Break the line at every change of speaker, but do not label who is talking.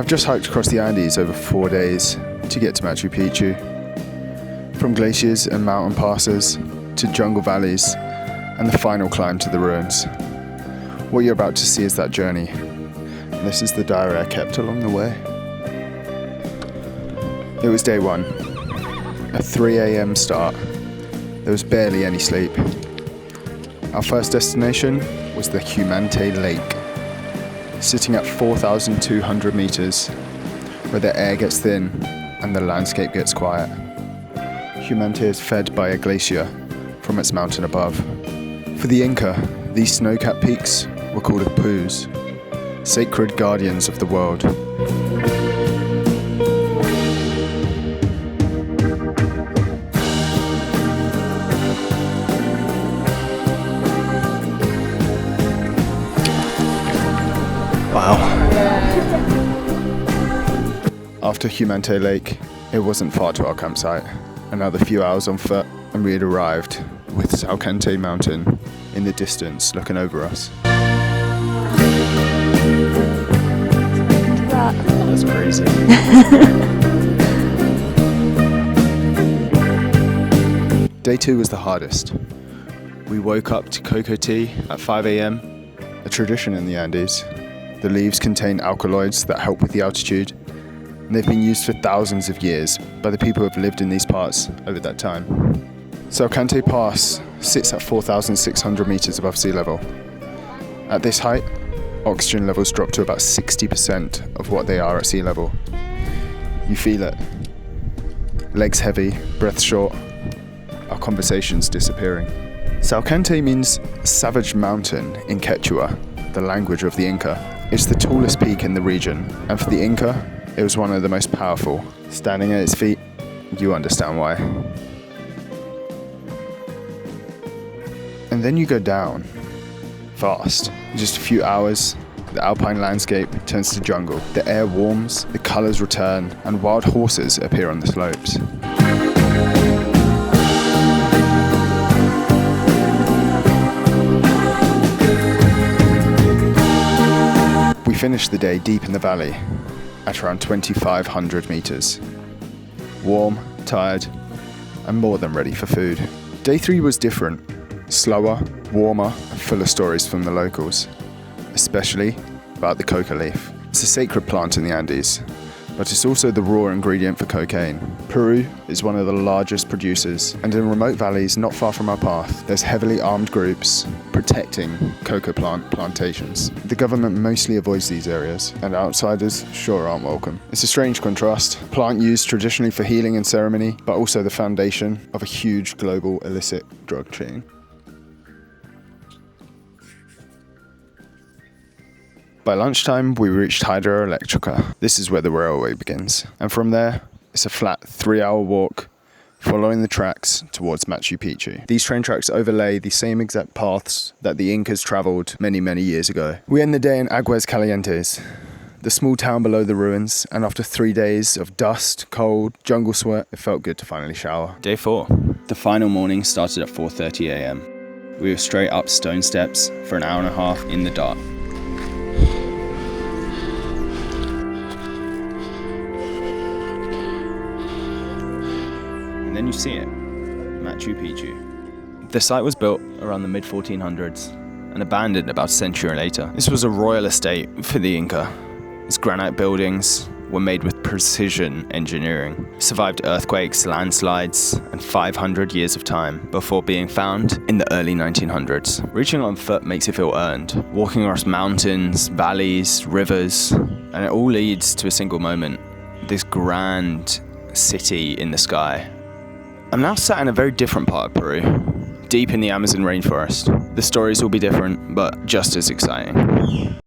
just hiked across the Andes over 4 days to get to Machu Picchu. From glaciers and mountain passes to jungle valleys and the final climb to the ruins. What you're about to see is that journey. And this is the diary I kept along the way. It was day 1, a 3 a.m. start. There was barely any sleep. Our first destination was the Humante Lake, sitting at 4,200 meters, where the air gets thin and the landscape gets quiet. Humante is fed by a glacier from its mountain above. For the Inca, these snow-capped peaks were called Apus, sacred guardians of the world. Wow. After Humante Lake, it wasn't far to our campsite. Another few hours on foot, and we had arrived with Salcante Mountain in the distance looking over us. That's crazy. Day 2 was the hardest. We woke up to cocoa tea at 5 a.m, a tradition in the Andes. The leaves contain alkaloids that help with the altitude, and they've been used for thousands of years by the people who have lived in these parts over that time. Salcante Pass sits at 4,600 meters above sea level. At this height, oxygen levels drop to about 60% of what they are at sea level. You feel it. Legs heavy, breath short, our conversations disappearing. Salcante means savage mountain in Quechua, the language of the Inca. It's the tallest peak in the region, and for the Inca, it was one of the most powerful. Standing at its feet, you understand why. And then you go down, fast. In just a few hours, the alpine landscape turns to jungle. The air warms, the colors return, and wild horses appear on the slopes. We finished the day deep in the valley, at around 2,500 meters. Warm, tired, and more than ready for food. Day 3 was different, slower, warmer, and full of stories from the locals, especially about the coca leaf. It's a sacred plant in the Andes, but it's also the raw ingredient for cocaine. Peru is one of the largest producers, and in remote valleys not far from our path, there's heavily armed groups protecting coca plant plantations. The government mostly avoids these areas, and outsiders sure aren't welcome. It's a strange contrast. Plant used traditionally for healing and ceremony, but also the foundation of a huge global illicit drug chain. By lunchtime, we reached Hydroelectrica. This is where the railway begins. And from there, it's a flat 3-hour walk, following the tracks towards Machu Picchu. These train tracks overlay the same exact paths that the Incas traveled many, many years ago. We end the day in Aguas Calientes, the small town below the ruins, and after 3 days of dust, cold, jungle sweat, it felt good to finally shower. Day 4. The final morning started at 4:30 a.m. We were straight up stone steps for an hour and a half in the dark. And then you see it, Machu Picchu. The site was built around the mid-1400s and abandoned about a century later. This was a royal estate for the Inca. Its granite buildings were made with precision engineering, survived earthquakes, landslides, and 500 years of time before being found in the early 1900s. Reaching on foot makes it feel earned, walking across mountains, valleys, rivers, and it all leads to a single moment, this grand city in the sky. I'm now sat in a very different part of Peru, deep in the Amazon rainforest. The stories will be different, but just as exciting.